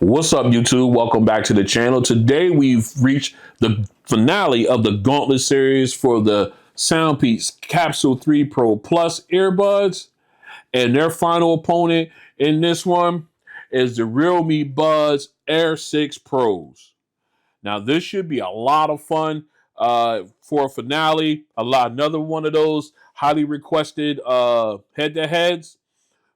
What's up, YouTube? Welcome back to the channel. Today we've reached the finale of the Gauntlet Series for the Soundpeats Capsule3 Pro Plus earbuds, and their final opponent in this one is the realme Buds Air6 Pros. Now this should be a lot of fun for a finale. Another one of those highly requested head-to-heads.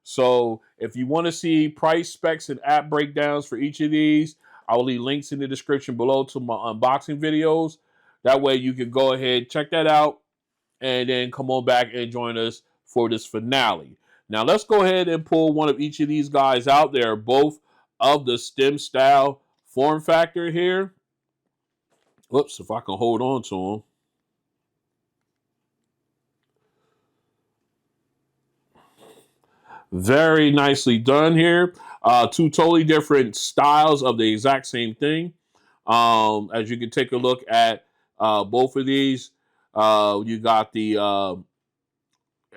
So if you want to see price, specs, and app breakdowns for each of these, I will leave links in the description below to my unboxing videos. That way you can go ahead, check that out, and then come on back and join us for this finale. Now let's go ahead and pull one of each of these guys out. They're both of the stem style form factor here. Whoops, if I can hold on to them. Very nicely done here. Two totally different styles of the exact same thing. As you can take a look at both of these, you got the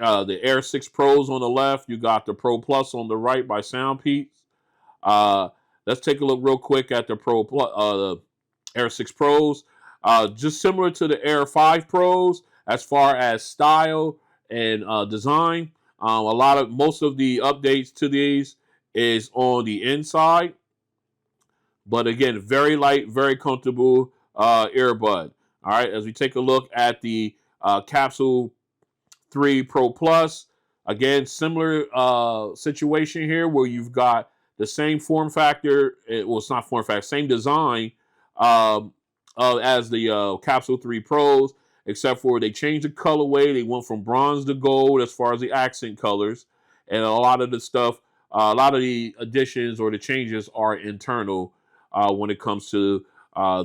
Air6 Pros on the left. You got the Pro Plus on the right by Soundpeats. Let's take a look real quick at the the Air6 Pros. Just similar to the Air 5 Pros as far as style and design. Most of the updates to these is on the inside, but again, very light, very comfortable earbud. All right, as we take a look at the Capsule 3 Pro Plus, again, similar situation here where you've got the same form factor. Well, it's not form factor, same design as the Capsule 3 Pros, except for they changed the colorway. They went from bronze to gold as far as the accent colors. And a lot of the stuff, a lot of the additions or the changes are internal when it comes to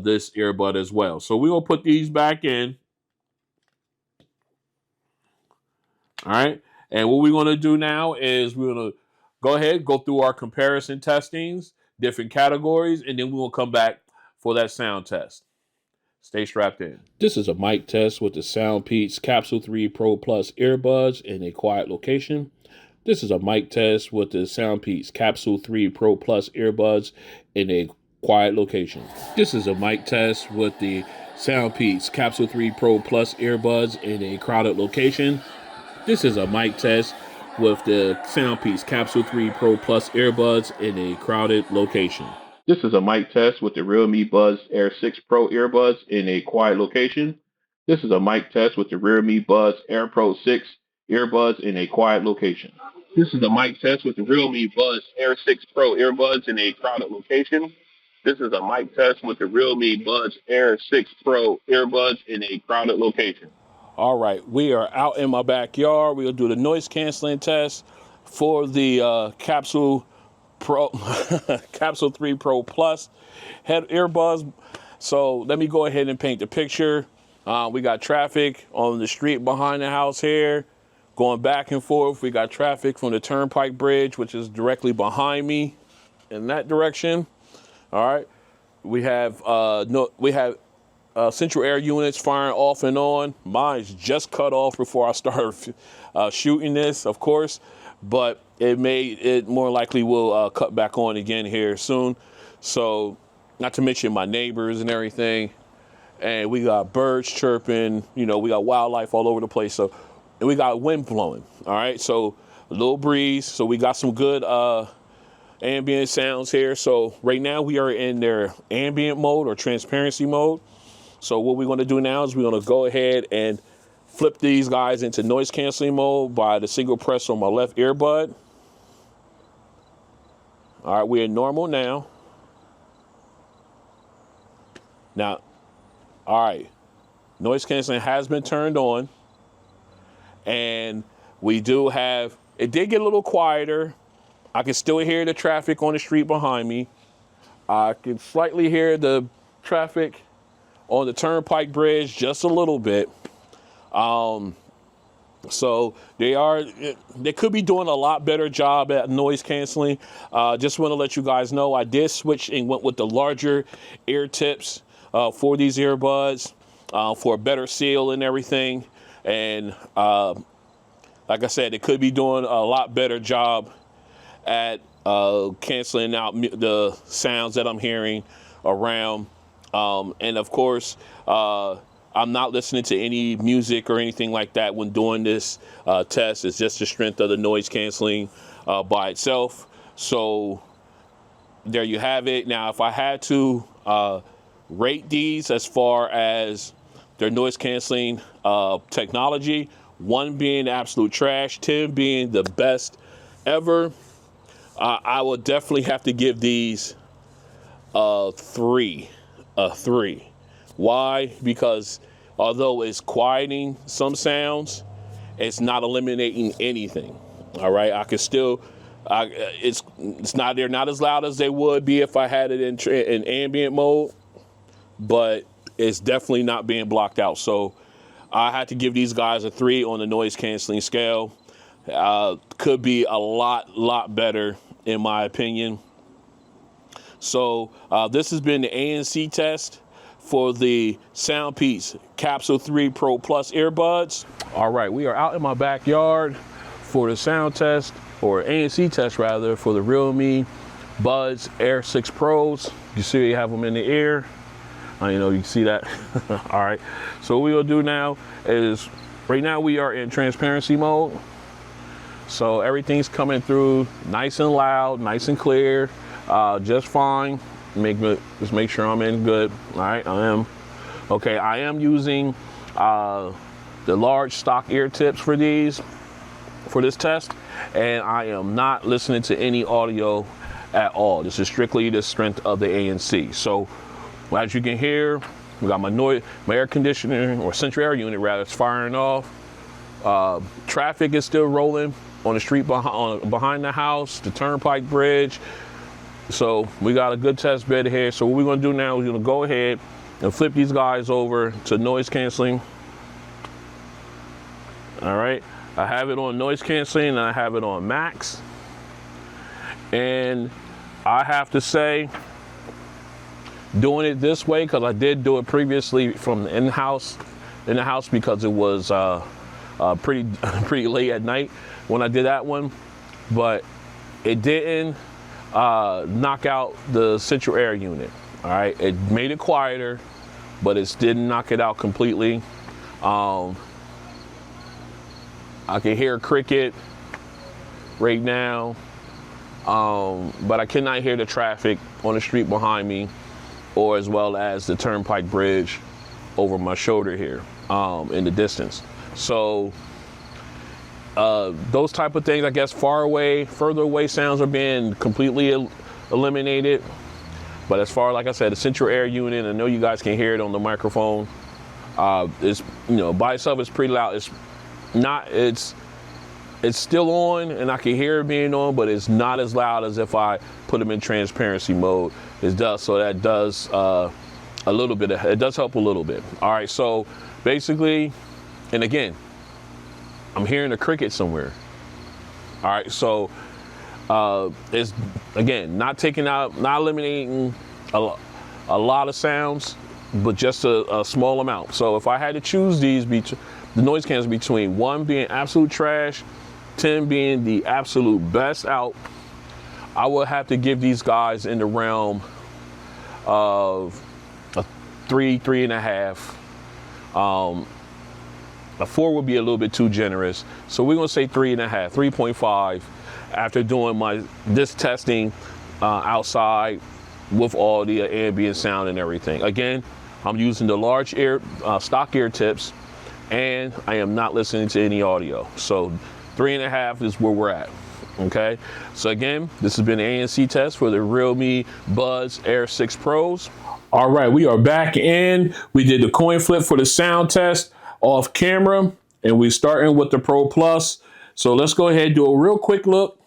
this earbud as well. So we will put these back in. All right. And what we're going to do now is we're going to go ahead, go through our comparison testings, different categories, and then we will come back for that sound test. Stay strapped in. This is a mic test with the Soundpeats Capsule3 Pro Plus earbuds in a quiet location. This is a mic test with the Soundpeats Capsule3 Pro Plus earbuds in a quiet location. This is a mic test with the Soundpeats Capsule3 Pro Plus earbuds in a crowded location. This is a mic test with the Soundpeats Capsule3 Pro Plus earbuds in a crowded location. This is a mic test with the realme Buds Air6 Pro earbuds in a quiet location. This is a mic test with the realme Buds Air Pro 6 earbuds in a quiet location. This is a mic test with the realme Buds Air6 Pro earbuds in a crowded location. This is a mic test with the realme Buds Air6 Pro earbuds in a crowded location. All right, we are out in my backyard. We'll do the noise canceling test for the Capsule Pro Capsule3 Pro Plus head earbuds. So let me go ahead and paint the picture. We got traffic on the street behind the house here, going back and forth. We got traffic from the Turnpike Bridge, which is directly behind me in that direction. All right, we have central air units firing off and on. Mine's just cut off before I started shooting this, of course, but it more likely will cut back on again here soon. So, not to mention my neighbors and everything. And we got birds chirping, you know, we got wildlife all over the place. So, and we got wind blowing. All right, so a little breeze. So we got some good ambient sounds here. So right now we are in their ambient mode or transparency mode. So what we're going to do now is we're going to go ahead and flip these guys into noise canceling mode by the single press on my left earbud. All right, we're in normal now. Now, all right, noise canceling has been turned on. And we do have, it did get a little quieter. I can still hear the traffic on the street behind me. I can slightly hear the traffic on the Turnpike Bridge just a little bit. So they could be doing a lot better job at noise canceling. Just want to let you guys know I did switch and went with the larger ear tips for these earbuds for a better seal and everything. And like I said, it could be doing a lot better job at canceling out the sounds that I'm hearing around. And of course, I'm not listening to any music or anything like that when doing this test. It's just the strength of the noise canceling by itself. So there you have it. Now, if I had to rate these as far as their noise canceling technology, 1 being absolute trash, 10 being the best ever, I would definitely have to give these a 3. Why? Because although it's quieting some sounds, it's not eliminating anything. All right, I can still, it's not, they're not as loud as they would be if I had it in ambient mode, but it's definitely not being blocked out. So I had to give these guys a 3 on the noise canceling scale. Could be a lot better in my opinion. So this has been the ANC test for the Soundpeats Capsule3 Pro Plus earbuds. All right, we are out in my backyard for the sound test, or ANC test rather, for the realme Buds Air6 Pros. You see you have them in the ear. You know, you can see that. All right, so what we'll do now is, right now we are in transparency mode. So everything's coming through nice and loud, nice and clear, just fine. Just make sure I'm in good. All right, I am. Okay, I am using the large stock ear tips for this test, and I am not listening to any audio at all. This is strictly the strength of the ANC. So as you can hear, we got my air conditioner, or central air unit rather, it's firing off. Traffic is still rolling on the street behind the house, the turnpike bridge. So we got a good test bed here. So what we're gonna do now is we're gonna go ahead and flip these guys over to noise canceling. All right, I have it on noise canceling and I have it on max. And I have to say, doing it this way, because I did do it previously from the in-house because it was pretty late at night when I did that one, but it didn't knock out the central air unit. All right, it made it quieter, but it didn't knock it out completely. I can hear a cricket right now, but I cannot hear the traffic on the street behind me, or as well as the turnpike bridge over my shoulder here in the distance. So those type of things, I guess, further away sounds are being completely eliminated. But as far, like I said, the central air unit, I know you guys can hear it on the microphone. It's, you know, by itself it's pretty loud. It's still on, and I can hear it being on, but it's not as loud as if I put them in transparency mode. It does, so that does a little bit. It does help a little bit. All right, so basically, and again, I'm hearing a cricket somewhere. All right, so it's, again, not eliminating a lot of sounds, but just a small amount. So if I had to choose these, the noise canceling between 1 being absolute trash, 10 being the absolute best out, I would have to give these guys in the realm of a 3.5. A 4 would be a little bit too generous. So we're gonna say 3.5, 3.5 after doing this testing outside with all the ambient sound and everything. Again, I'm using the large stock ear tips, and I am not listening to any audio. So 3.5 is where we're at. Okay, so again, this has been the ANC test for the realme Buds Air6 Pros. All right, we are back in. We did the coin flip for the sound test off camera, and we're starting with the Pro Plus. So let's go ahead and do a real quick look.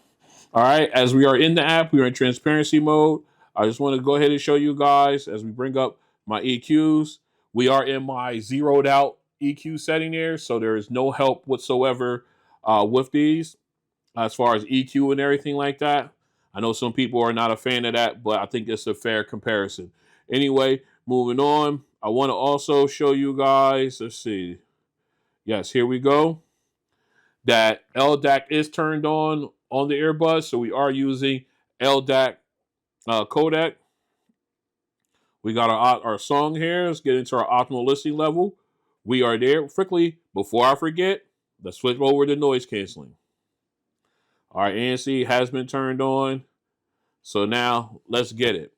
All right, as we are in the app, we are in transparency mode. I just want to go ahead and show you guys as we bring up my EQs. We are in my zeroed out EQ setting here, so there is no help whatsoever with these as far as EQ and everything like that. I know some people are not a fan of that, but I think it's a fair comparison. Anyway, moving on, I want to also show you guys, let's see. Yes, here we go. That LDAC is turned on the earbuds, so we are using LDAC codec. We got our song here. Let's get into our optimal listening level. We are there. Quickly, before I forget, let's switch over to noise canceling. All right, ANC has been turned on. So now let's get it.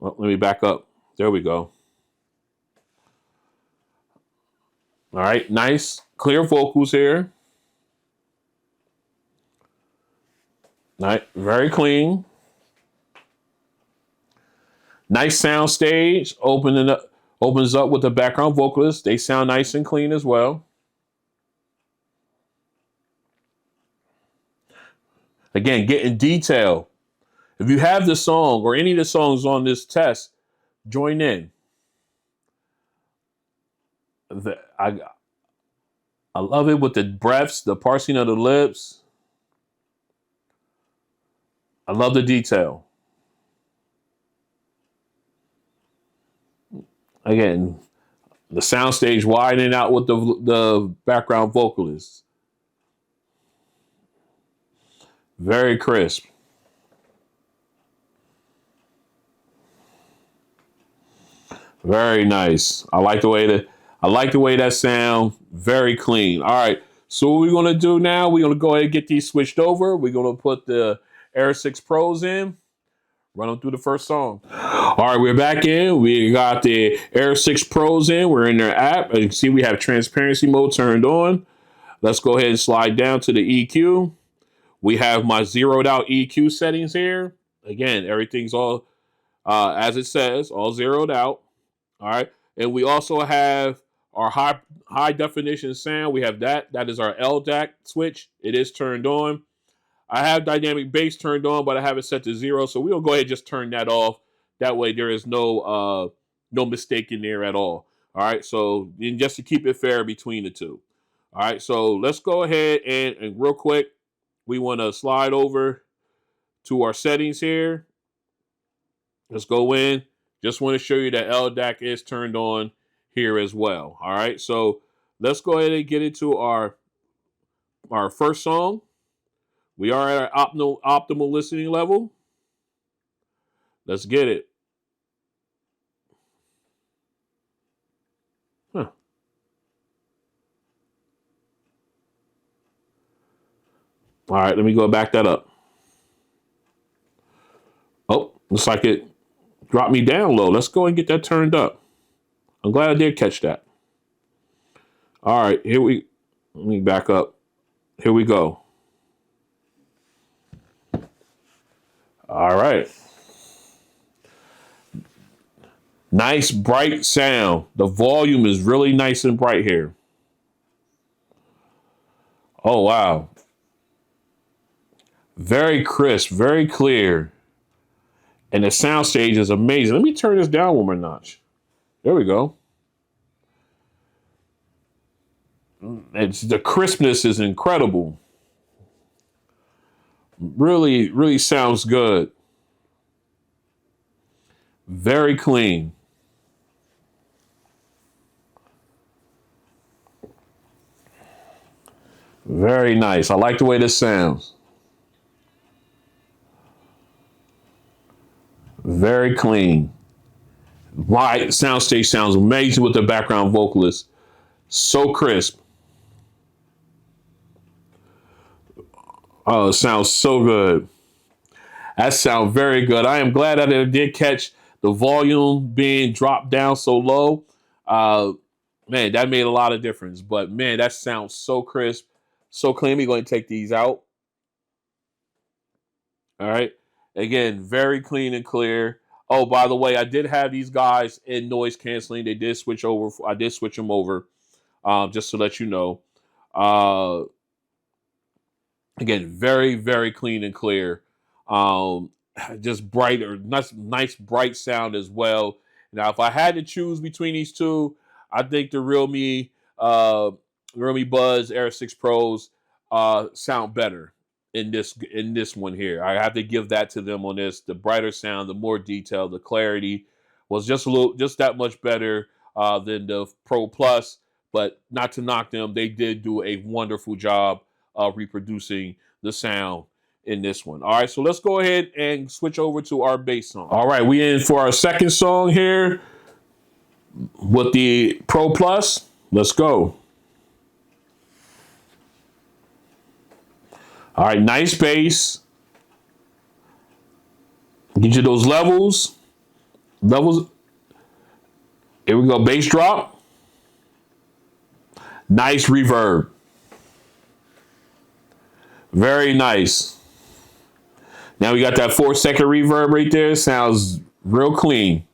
Well, let me back up. There we go. All right, nice, clear vocals here. All right, very clean. Nice sound stage. Opens up with the background vocalists. They sound nice and clean as well. Again, get in detail. If you have the song or any of the songs on this test, join in. I love it with the breaths, the parsing of the lips. I love the detail. Again, the soundstage widening out with the background vocalists. Very crisp. Very nice. I like the way that sound. Very clean. All right. So what we're gonna do now? We're gonna go ahead and get these switched over. We're gonna put the Air 6 Pros in. Run them through the first song. All right, we're back in. We got the Air 6 Pros in. We're in their app. As you can see, we have transparency mode turned on. Let's go ahead and slide down to the EQ. We have my zeroed out EQ settings here. Again, everything's all as it says, all zeroed out. All right. And we also have our high definition sound. We have that. That is our LDAC switch. It is turned on. I have dynamic bass turned on, but I have it set to 0. So we'll go ahead and just turn that off. That way there is no mistake in there at all. All right. So just to keep it fair between the two. All right. So let's go ahead and real quick, we want to slide over to our settings here. Let's go in. Just want to show you that LDAC is turned on here as well. All right. So let's go ahead and get into our first song. We are at our optimal listening level. Let's get it. Huh. All right, let me go back that up. Oh, looks like it dropped me down low. Let's go and get that turned up. I'm glad I did catch that. All right, let me back up. Here we go. All right. Nice, bright sound. The volume is really nice and bright here. Oh, wow. Very crisp, very clear. And the soundstage is amazing. Let me turn this down one more notch. There we go. The crispness is incredible. Really, really sounds good. Very clean. Very nice. I like the way this sounds. Very clean. Wide soundstage sounds amazing with the background vocalist. So crisp. Oh, it sounds so good. That sounds very good. I am glad that it did catch the volume being dropped down so low. Man, that made a lot of difference. But man, that sounds so crisp, so clean. We're going to take these out. All right. Again, very clean and clear. Oh, by the way, I did have these guys in noise canceling. They did switch over. I did switch them over, just to let you know. Again, very, very clean and clear. Just brighter, nice, bright sound as well. Now, if I had to choose between these two, I think the realme Buds Air6 Pros sound better in this one here. I have to give that to them on this. The brighter sound, the more detail, the clarity was just that much better than the Pro Plus. but not to knock them, they did do a wonderful job of reproducing the sound in this one. All right, so let's go ahead and switch over to our bass song. All right, we in for our second song here with the Pro Plus. Let's go. All right, nice bass. Get you those levels. Levels. Here we go, bass drop. Nice reverb. Very nice. Now we got that 4-second reverb right there. Sounds real clean.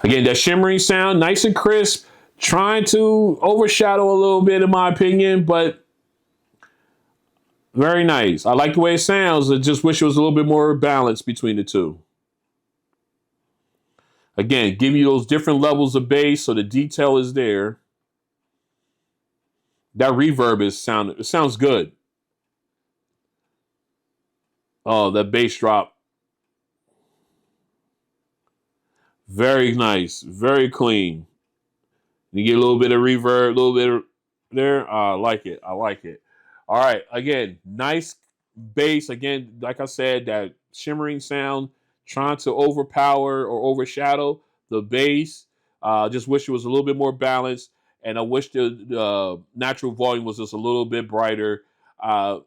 Again, that shimmering sound, nice and crisp. Trying to overshadow a little bit, in my opinion, but very nice. I like the way it sounds. I just wish it was a little bit more balance between the two. Again, give you those different levels of bass so the detail is there. That reverb it sounds good. Oh, that bass drop. Very nice. Very clean. You get a little bit of reverb, a little bit of there. I like it. I like it. All right. Again, nice bass. Again, like I said, that shimmering sound, trying to overpower or overshadow the bass. Just wish it was a little bit more balanced. And I wish the natural volume was just a little bit brighter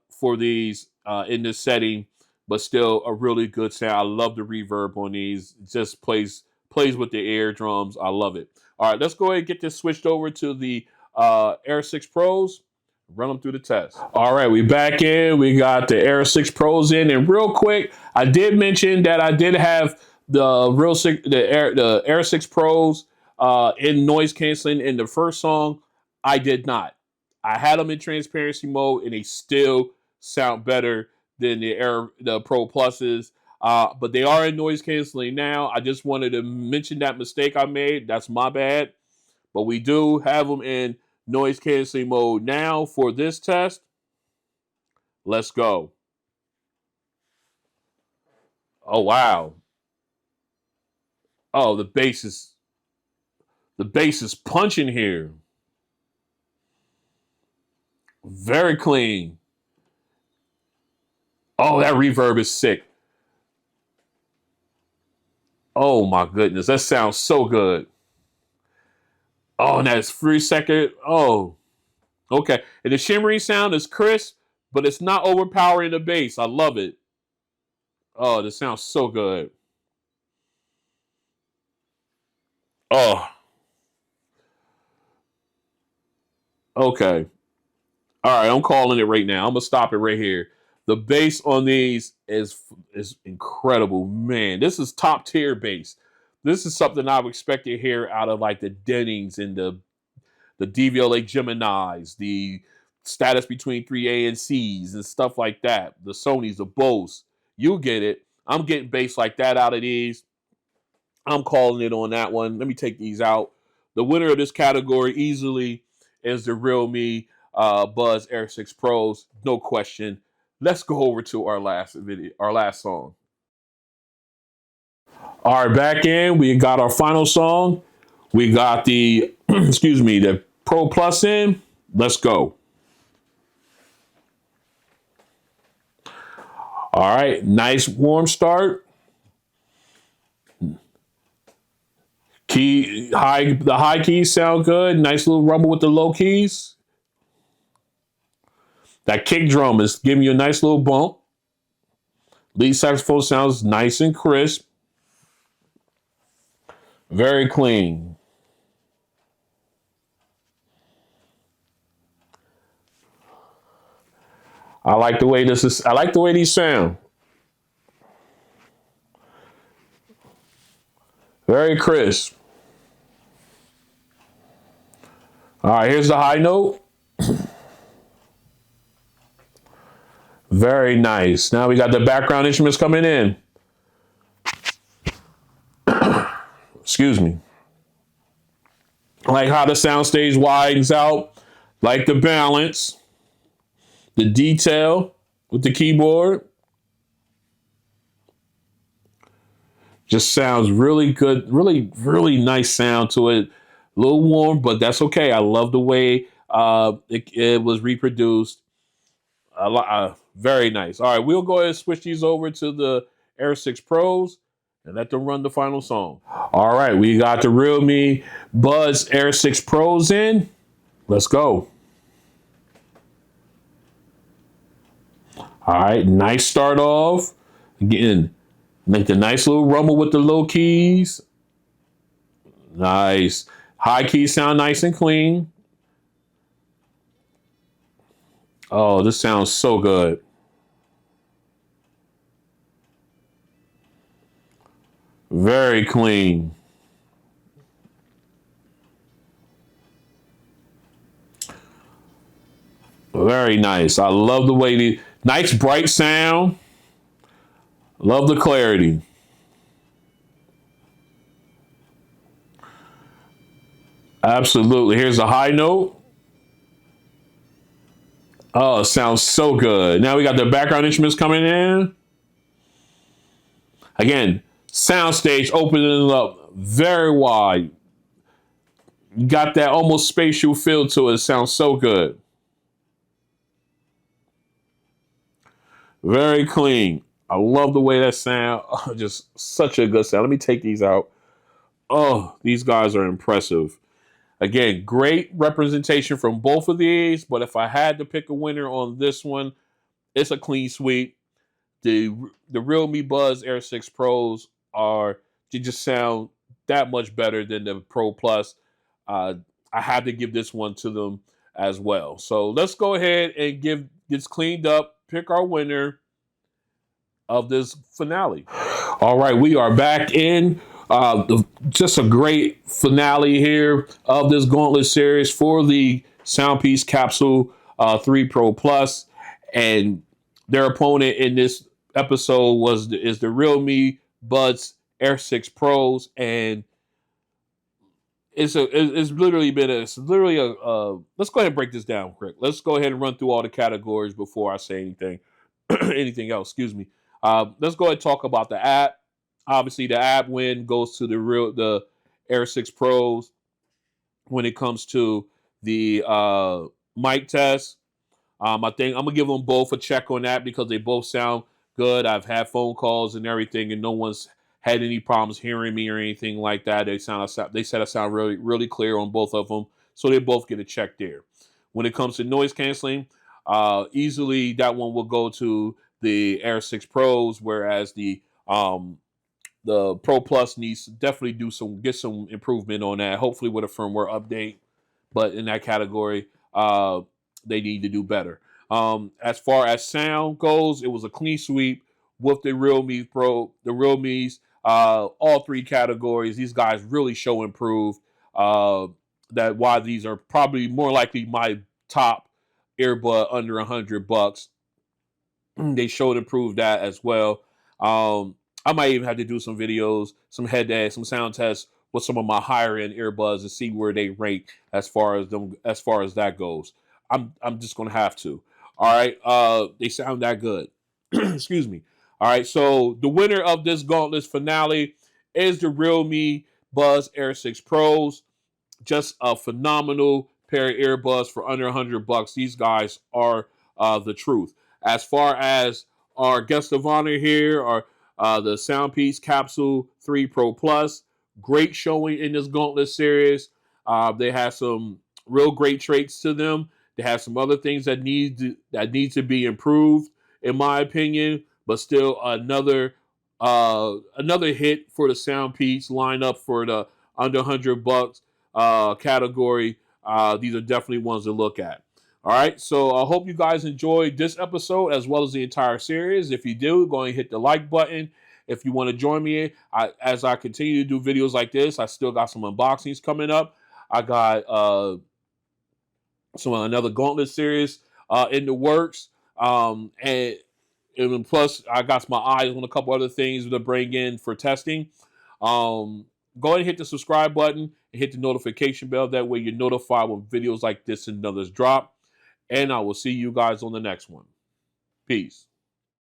for these in this setting, but still a really good sound. I love the reverb on these. It just plays with the eardrums. I love it. All right, let's go ahead and get this switched over to the Air 6 Pros. Run them through the test. All right, we back in. We got the Air 6 Pros in, and real quick, I did mention that I did have the Air 6 Pros in noise canceling in the first song. I did not. I had them in transparency mode, and they still sound better than the Pro Pluses. But they are in noise canceling now. I just wanted to mention that mistake I made. That's my bad. But we do have them in noise canceling mode now for this test. Let's go. Oh, wow. Oh, the bass is punching here. Very clean. Oh, that reverb is sick. Oh my goodness, that sounds so good. Oh, and that's 3-second. Oh, okay. And the shimmering sound is crisp, but it's not overpowering the bass. I love it. Oh, this sounds so good. Oh, okay. All right, I'm calling it right now. I'm gonna stop it right here. The bass on these is incredible, man. This is top tier bass. This is something I would expect to hear out of like the Dennings and the DVLA Geminis, the status between 3 ANCs and stuff like that. The Sonys, the Bose. You get it. I'm getting bass like that out of these. I'm calling it on that one. Let me take these out. The winner of this category easily is the realme Buds Air6 Pros. No question. Let's go over to our last song. All right, back in. We got our final song. We got the, the Pro Plus in. Let's go. All right, nice warm start. The high keys sound good. Nice little rumble with the low keys. That kick drum is giving you a nice little bump. Lead saxophone sounds nice and crisp. Very clean. I like the way these sound. Very crisp. All right, here's the high note. Very nice. Now we got the background instruments coming in. Excuse me. Like how the soundstage widens out. Like the balance. The detail with the keyboard. Just sounds really good. Really nice sound to it. A little warm, but that's okay. I love the way it was reproduced. Very nice. All right, we'll go ahead and switch these over to the Air 6 Pros and let them run the final song. All right, we got the realme Buds Air 6 Pros in. Let's go. All right, nice start off. Again, make the nice little rumble with the low keys. Nice. High keys sound nice and clean. Oh, this sounds so good. Very clean. Very nice. I love the way the nice bright sound. Love the clarity. Absolutely. Here's a high note. Oh, it sounds so good. Now we got the background instruments coming in. Again, soundstage opening it up very wide. You got that almost spatial feel to it. It sounds so good. Very clean. I love the way that sound. Oh, just such a good sound. Let me take these out. Oh, these guys are impressive. Again, great representation from both of these, but if I had to pick a winner on this one, it's a clean sweep. The realme Buds Air 6 Pros they just sound that much better than the Pro Plus. Uh, I had to give this one to them as well. So let's go ahead and give this cleaned up, pick our winner of this finale. All right, we are back in. Just a great finale here of this Gauntlet Series for the Soundpeats Capsule 3 Pro Plus, and their opponent in this episode is the realme Buds Air 6 Pros, and it's literally a let's go ahead and break this down quick. Let's go ahead and run through all the categories before I say anything anything else. Excuse me. Let's go ahead and talk about the app. Obviously, the app win goes to the Air 6 Pros when it comes to the mic test. I think I'm gonna give them both a check on that because they both sound good. I've had phone calls and everything, and no one's had any problems hearing me or anything like that. They said I sound really clear on both of them, so they both get a check there. When it comes to noise canceling, easily that one will go to the Air 6 Pros, whereas the Pro Plus needs to definitely get some improvement on that. Hopefully with a firmware update, but in that category, they need to do better. As far as sound goes, it was a clean sweep with the Realmes, all three categories. These guys really show improved. That why these are probably more likely my top earbud under $100. They showed improved that as well. I might even have to do some videos, some some sound tests with some of my higher end earbuds and see where they rank as far as that goes. I'm just gonna have to. All right. They sound that good. Excuse me. All right. So the winner of this Gauntlet finale is the realme Buds Air 6 Pros. Just a phenomenal pair of earbuds for under $100. These guys are the truth. As far as our guest of honor here are the Soundpeats Capsule 3 Pro Plus. Great showing in this Gauntlet series. They have some real great traits to them. They have some other things that need to be improved, in my opinion. But still, another hit for the Soundpeats lineup for the under $100 category. These are definitely ones to look at. All right, so I hope you guys enjoyed this episode as well as the entire series. If you do, go and hit the like button. If you want to join me as I continue to do videos like this, I still got some unboxings coming up. I got another Gauntlet series in the works, and plus I got my eyes on a couple other things to bring in for testing. Go ahead and hit the subscribe button and hit the notification bell. That way you're notified when videos like this and others drop. And I will see you guys on the next one. Peace.